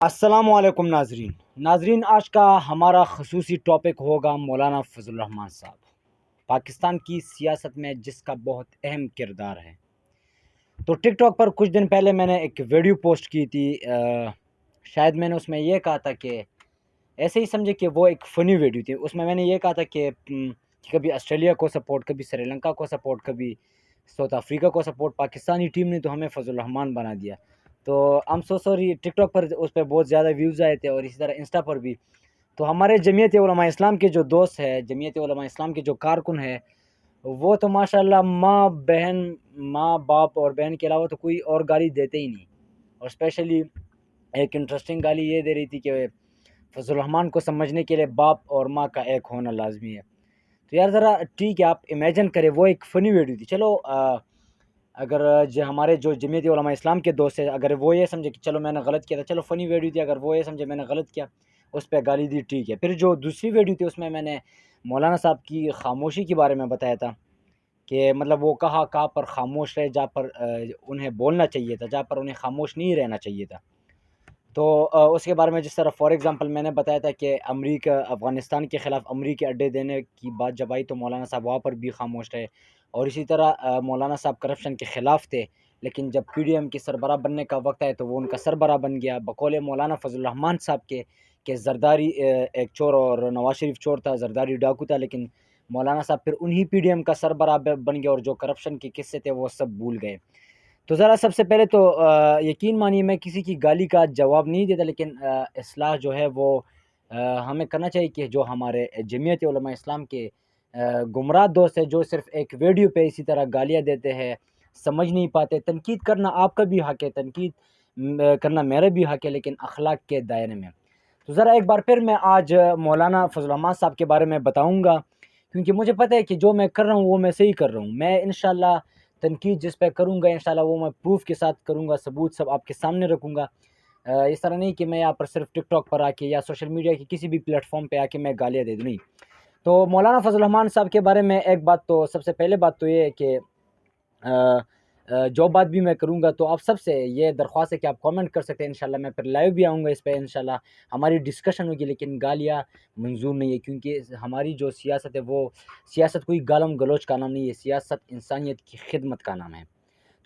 السلام علیکم ناظرین آج کا ہمارا خصوصی ٹاپک ہوگا مولانا فضل الرحمان صاحب، پاکستان کی سیاست میں جس کا بہت اہم کردار ہے۔ تو ٹک ٹاک پر کچھ دن پہلے میں نے ایک ویڈیو پوسٹ کی تھی، شاید میں نے اس میں یہ کہا تھا کہ ایسے ہی سمجھے کہ وہ ایک فنی ویڈیو تھی۔ اس میں میں نے یہ کہا تھا کہ کبھی آسٹریلیا کو سپورٹ، کبھی سری لنکا کو سپورٹ، کبھی ساؤتھ افریقہ کو سپورٹ، پاکستانی ٹیم نے تو ہمیں فضل الرحمان بنا دیا۔ تو ہم سو سوری، ٹک ٹاک پر اس پہ بہت زیادہ ویوز آئے تھے اور اسی طرح انسٹا پر بھی۔ تو ہمارے جمعیت علماء اسلام کے جو دوست ہے، جمعیت علماء اسلام کے جو کارکن ہے، وہ تو ماشاءاللہ ماں باپ اور بہن کے علاوہ تو کوئی اور گالی دیتے ہی نہیں۔ اور اسپیشلی ایک انٹرسٹنگ گالی یہ دے رہی تھی کہ فضل الرحمان کو سمجھنے کے لیے باپ اور ماں کا ایک ہونا لازمی ہے۔ تو یار ذرا ٹھیک ہے، آپ امیجن کریں، وہ ایک فنی ویڈیو تھی۔ چلو اگر ہمارے جو جمعیت علماء اسلام کے دوست ہیں، اگر وہ یہ سمجھے کہ چلو میں نے غلط کیا تھا، چلو فنی ویڈیو تھی، اگر وہ یہ سمجھے میں نے غلط کیا، اس پہ گالی دی، ٹھیک ہے۔ پھر جو دوسری ویڈیو تھی اس میں نے مولانا صاحب کی خاموشی کے بارے میں بتایا تھا کہ مطلب وہ کہاں پر خاموش رہے جہاں پر انہیں بولنا چاہیے تھا، جہاں پر انہیں خاموش نہیں رہنا چاہیے تھا۔ تو اس کے بارے میں جس طرح فار ایگزامپل میں نے بتایا تھا کہ امریکہ افغانستان کے خلاف امریکی اڈے دینے کی بات جب آئی تو مولانا صاحب وہاں پر بھی خاموش رہے، اور اسی طرح مولانا صاحب کرپشن کے خلاف تھے، لیکن جب پی ڈی ایم کی سربراہ بننے کا وقت آئے تو وہ ان کا سربراہ بن گیا بقول مولانا فضل الرحمان صاحب کے کہ زرداری ایک چور اور نواز شریف چور تھا، زرداری ڈاکو تھا، لیکن مولانا صاحب پھر انہی پی ڈی ایم کا سربراہ بن گیا اور جو کرپشن کے قصے تھے وہ سب بھول گئے۔ تو ذرا سب سے پہلے تو یقین مانیے میں کسی کی گالی کا جواب نہیں دیتا، لیکن اصلاح جو ہے وہ ہمیں کرنا چاہیے کہ جو ہمارے جمعیت علماء اسلام کے گمراہ دوست ہیں، جو صرف ایک ویڈیو پہ اسی طرح گالیاں دیتے ہیں، سمجھ نہیں پاتے۔ تنقید کرنا آپ کا بھی حق ہے، تنقید کرنا میرا بھی حق ہے، لیکن اخلاق کے دائرے میں۔ تو ذرا ایک بار پھر میں آج مولانا فضل الرحمان صاحب کے بارے میں بتاؤں گا، کیونکہ مجھے پتہ ہے کہ جو میں کر رہا ہوں وہ میں صحیح کر رہا ہوں۔ میں انشاءاللہ تنقید جس پہ کروں گا انشاءاللہ وہ میں پروف کے ساتھ کروں گا، ثبوت سب آپ کے سامنے رکھوں گا۔ اس طرح نہیں کہ میں یہاں پر صرف ٹک ٹاک پر آ کے یا سوشل میڈیا کی کسی بھی پلیٹ فارم پہ آ کے میں گالیاں دے دوں، نہیں۔ تو مولانا فضل الرحمان صاحب کے بارے میں ایک بات تو سب سے پہلے بات تو یہ ہے کہ جو بات بھی میں کروں گا تو آپ سب سے یہ درخواست ہے کہ آپ کامنٹ کر سکتے ہیں، انشاءاللہ میں پھر لائیو بھی آؤں گا اس پہ، انشاءاللہ ہماری ڈسکشن ہوگی، لیکن گالیاں منظور نہیں ہے، کیونکہ ہماری جو سیاست ہے وہ سیاست کوئی گالم گلوچ کا نام نہیں ہے، سیاست انسانیت کی خدمت کا نام ہے۔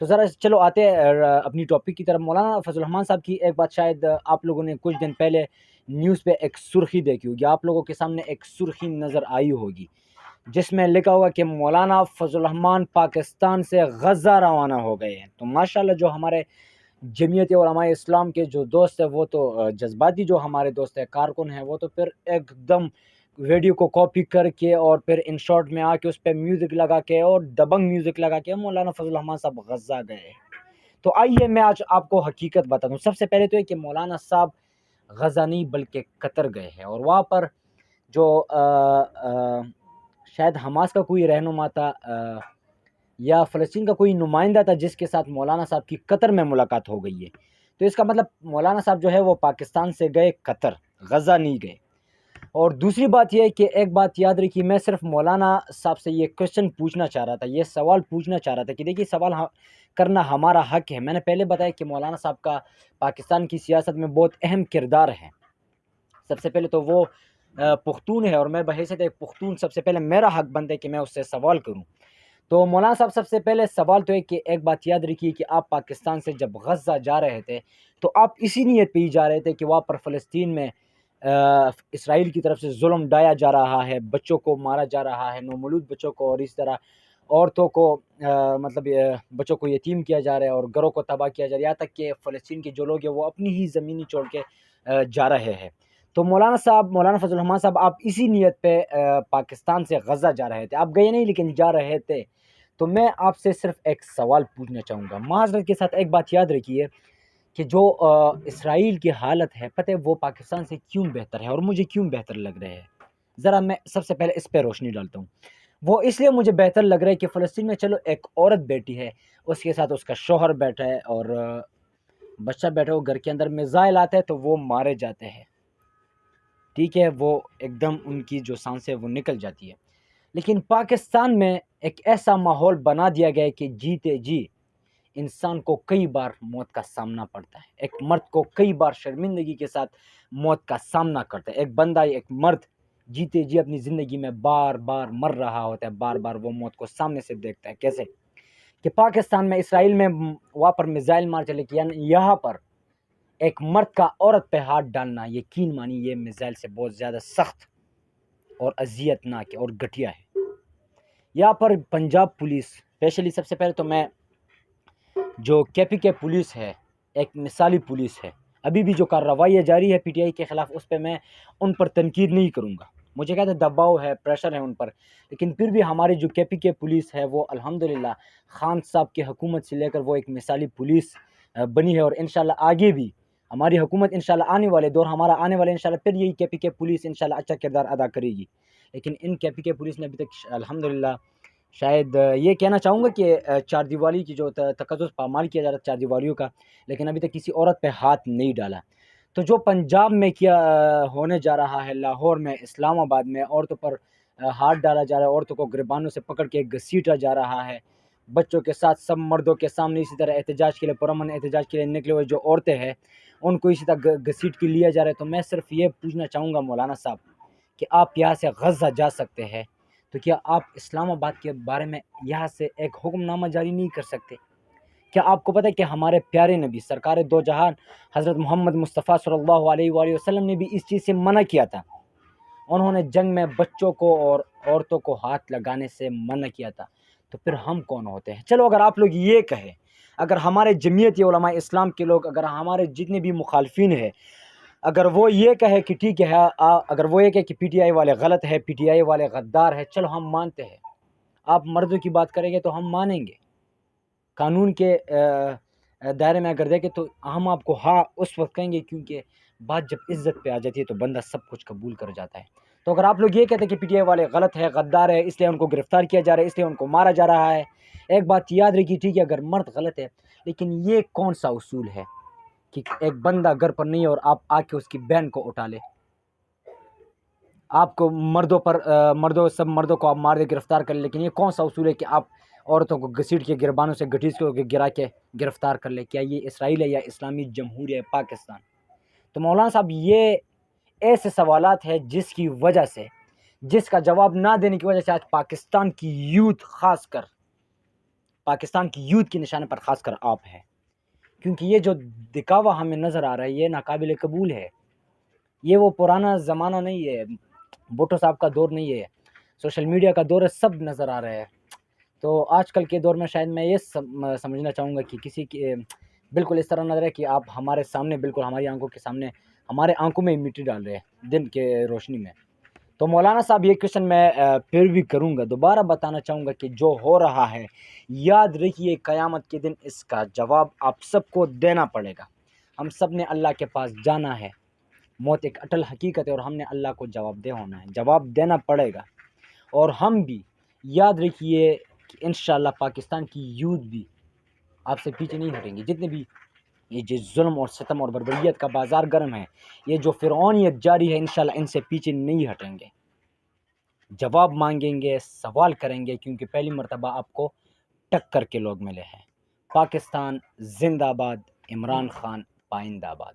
تو ذرا چلو آتے ہیں اپنی ٹاپک کی طرف۔ مولانا فضل الرحمان صاحب کی ایک بات شاید آپ لوگوں نے کچھ دن پہلے نیوز پہ ایک سرخی دیکھی ہوگی، آپ لوگوں کے سامنے ایک سرخی نظر آئی ہوگی جس میں لکھا ہوگا کہ مولانا فضل الرحمان پاکستان سے غزہ روانہ ہو گئے ہیں۔ تو ماشاءاللہ جو ہمارے جمعیت علماء اسلام کے جو دوست ہیں وہ تو جذباتی، جو ہمارے دوست ہیں کارکن ہیں، وہ تو پھر ایک دم ویڈیو کو کاپی کر کے اور پھر ان شارٹ میں آ کے اس پہ میوزک لگا کے اور دبنگ میوزک لگا کے مولانا فضل الرحمان صاحب غزہ گئے۔ تو آئیے میں آج آپ کو حقیقت بتا دوں۔ سب سے پہلے تو یہ کہ مولانا صاحب غزہ نہیں بلکہ قطر گئے ہیں، اور وہاں پر جو شاید حماس کا کوئی رہنما تھا یا فلسطین کا کوئی نمائندہ تھا جس کے ساتھ مولانا صاحب کی قطر میں ملاقات ہو گئی ہے۔ تو اس کا مطلب مولانا صاحب جو ہے وہ پاکستان سے گئے قطر، غزہ نہیں گئے۔ اور دوسری بات یہ ہے کہ ایک بات یاد رکھیے، میں صرف مولانا صاحب سے یہ کوشچن پوچھنا چاہ رہا تھا، یہ سوال پوچھنا چاہ رہا تھا کہ دیکھیے سوال کرنا ہمارا حق ہے۔ میں نے پہلے بتایا کہ مولانا صاحب کا پاکستان کی سیاست میں بہت اہم کردار ہے۔ سب سے پہلے تو وہ پختون ہے، اور میں بحیثیت ایک پختون سب سے پہلے میرا حق بنتا ہے کہ میں اس سے سوال کروں۔ تو مولانا صاحب سب سے پہلے سوال تو ہے کہ ایک بات یاد رکھیے کہ آپ پاکستان سے جب غزہ جا رہے تھے تو آپ اسی نیت پہ ہی جا رہے تھے کہ وہاں پر فلسطین میں اسرائیل کی طرف سے ظلم ڈھایا جا رہا ہے، بچوں کو مارا جا رہا ہے، نومولود بچوں کو، اور اس طرح عورتوں کو مطلب بچوں کو یتیم کیا جا رہا ہے اور گھروں کو تباہ کیا جا رہا ہے، یہاں تک کہ فلسطین کے جو لوگ ہیں وہ اپنی ہی زمینی چھوڑ کے جا رہے ہیں۔ تو مولانا فضل الرحمان صاحب آپ اسی نیت پہ پاکستان سے غزہ جا رہے تھے، آپ گئے نہیں لیکن جا رہے تھے۔ تو میں آپ سے صرف ایک سوال پوچھنا چاہوں گا، معذرت کے ساتھ ایک بات یاد رکھیے کہ جو اسرائیل کی حالت ہے پتہ ہے وہ پاکستان سے کیوں بہتر ہے اور مجھے کیوں بہتر لگ رہے ہیں۔ ذرا میں سب سے پہلے اس پہ روشنی ڈالتا ہوں۔ وہ اس لیے مجھے بہتر لگ رہا ہے کہ فلسطین میں چلو ایک عورت بیٹی ہے، اس کے ساتھ اس کا شوہر بیٹھا ہے اور بچہ بیٹھا ہے، وہ گھر کے اندر میزائل آتا ہے تو وہ مارے جاتے ہیں، ٹھیک ہے، وہ ایک دم ان کی جو سانس ہے وہ نکل جاتی ہے۔ لیکن پاکستان میں ایک ایسا ماحول بنا دیا گیا ہے کہ جیتے جی انسان کو کئی بار موت کا سامنا پڑتا ہے، ایک مرد کو کئی بار شرمندگی کے ساتھ موت کا سامنا کرتا ہے۔ ایک بندہ، ایک مرد جیتے جی اپنی زندگی میں بار بار مر رہا ہوتا ہے، بار بار وہ موت کو سامنے سے دیکھتا ہے۔ کیسے کہ پاکستان میں اسرائیل میں وہاں پر میزائل مار چلے کہ یہاں پر ایک مرد کا عورت پہ ہاتھ ڈالنا، یقین مانی یہ میزائل سے بہت زیادہ سخت اور اذیت ناک ہے اور گھٹیا ہے۔ یہاں پر پنجاب پولیس اسپیشلی، سب سے پہلے تو میں جو کے پی کے پولیس ہے ایک مثالی پولیس ہے، ابھی بھی جو کارروائیاں جاری ہے پی ٹی آئی کے خلاف، اس پہ میں ان پر تنقید نہیں کروں گا، مجھے کہتے ہیں دباؤ ہے، پریشر ہے ان پر، لیکن پھر بھی ہماری جو کے پی کے پولیس ہے وہ الحمدللہ خان صاحب کی حکومت سے لے کر وہ ایک مثالی پولیس بنی ہے، اور انشاءاللہ آگے بھی ہماری حکومت انشاءاللہ آنے والے دور، ہمارا آنے والے انشاءاللہ پھر یہی کے پی کے پولیس انشاءاللہ اچھا کردار ادا کرے گی۔ لیکن ان کے پی کے پولیس نے ابھی تک الحمدللہ، شاید یہ کہنا چاہوں گا کہ چار دیوالی کی جو تقدس پامال کیا جا رہا ہے چار دیواریوں کا، لیکن ابھی تک کسی عورت پہ ہاتھ نہیں ڈالا۔ تو جو پنجاب میں کیا ہونے جا رہا ہے، لاہور میں، اسلام آباد میں عورتوں پر ہاتھ ڈالا جا رہا ہے، عورتوں کو گریبانوں سے پکڑ کے گھسیٹا جا رہا ہے، بچوں کے ساتھ سب مردوں کے سامنے اسی طرح احتجاج کے لیے، پرامن احتجاج کے لیے نکلے ہوئے جو عورتیں ہیں ان کو اسی طرح گھسیٹ کے لیا جا رہا ہے۔ تو میں صرف یہ پوچھنا چاہوں گا مولانا صاحب کہ آپ یہاں سے غزہ جا سکتے ہیں، تو کیا آپ اسلام آباد کے بارے میں یہاں سے ایک حکم نامہ جاری نہیں کر سکتے؟ کیا آپ کو پتہ ہے کہ ہمارے پیارے نبی سرکار دو جہان حضرت محمد مصطفیٰ صلی اللہ علیہ وآلہ وسلم نے بھی اس چیز سے منع کیا تھا، انہوں نے جنگ میں بچوں کو اور عورتوں کو ہاتھ لگانے سے منع کیا تھا، تو پھر ہم کون ہوتے ہیں؟ چلو اگر آپ لوگ یہ کہیں، اگر ہمارے جمعیت علماء اسلام کے لوگ، اگر ہمارے جتنے بھی مخالفین ہیں، اگر وہ یہ کہے کہ ٹھیک ہے، اگر وہ یہ کہے کہ پی ٹی آئی والے غلط ہے، پی ٹی آئی والے غدار ہے، چلو ہم مانتے ہیں، آپ مردوں کی بات کریں گے تو ہم مانیں گے، قانون کے دائرے میں اگر دیکھیں تو ہم آپ کو ہاں اس وقت کہیں گے، کیونکہ بات جب عزت پہ آ جاتی ہے تو بندہ سب کچھ قبول کر جاتا ہے۔ تو اگر آپ لوگ یہ کہتے ہیں کہ پی ٹی آئی والے غلط ہے، غدار ہے، اس لیے ان کو گرفتار کیا جا رہا ہے، اس لیے ان کو مارا جا رہا ہے، ایک بات یاد رکھیے، ٹھیک ہے اگر مرد غلط ہے، لیکن یہ کون سا اصول ہے کہ ایک بندہ گھر پر نہیں ہے اور آپ آ کے اس کی بہن کو اٹھا لے؟ آپ کو سب مردوں کو آپ مار دے، گرفتار کر لیں، لیکن یہ کون سا اصول ہے کہ آپ عورتوں کو گھسیٹ کے گربانوں سے گھسیٹ کے گرا کے گرفتار کر لے؟ کیا یہ اسرائیل ہے یا اسلامی جمہوریہ پاکستان؟ تو مولانا صاحب یہ ایسے سوالات ہیں جس کا جواب نہ دینے کی وجہ سے آج پاکستان کی یوتھ، خاص کر پاکستان کی یوتھ کے نشانے پر خاص کر آپ ہے، کیونکہ یہ جو دکھاوا ہمیں نظر آ رہا ہے یہ ناقابل قبول ہے، یہ وہ پرانا زمانہ نہیں ہے، بھٹو صاحب کا دور نہیں ہے، سوشل میڈیا کا دور ہے، سب نظر آ رہے ہیں۔ تو آج کل کے دور میں شاید میں یہ سمجھنا چاہوں گا کہ کسی کی بالکل اس طرح نظر ہے کہ آپ ہمارے سامنے، بالکل ہماری آنکھوں کے سامنے، ہمارے آنکھوں میں مٹی ڈال رہے ہیں دن کے روشنی میں۔ تو مولانا صاحب یہ کوشچن میں پھر بھی کروں گا، دوبارہ بتانا چاہوں گا کہ جو ہو رہا ہے یاد رکھیے قیامت کے دن اس کا جواب آپ سب کو دینا پڑے گا، ہم سب نے اللہ کے پاس جانا ہے، موت ایک اٹل حقیقت ہے اور ہم نے اللہ کو جواب دہ ہونا ہے، جواب دینا پڑے گا۔ اور ہم بھی یاد رکھیے کہ انشاءاللہ پاکستان کی یوتھ بھی آپ سے پیچھے نہیں ہٹیں گے، جتنے بھی یہ جو ظلم اور ستم اور بربریت کا بازار گرم ہے، یہ جو فرعونیت جاری ہے، انشاءاللہ ان سے پیچھے نہیں ہٹیں گے، جواب مانگیں گے، سوال کریں گے، کیونکہ پہلی مرتبہ آپ کو ٹکر کے لوگ ملے ہیں۔ پاکستان زندہ باد، عمران خان پائندہ باد۔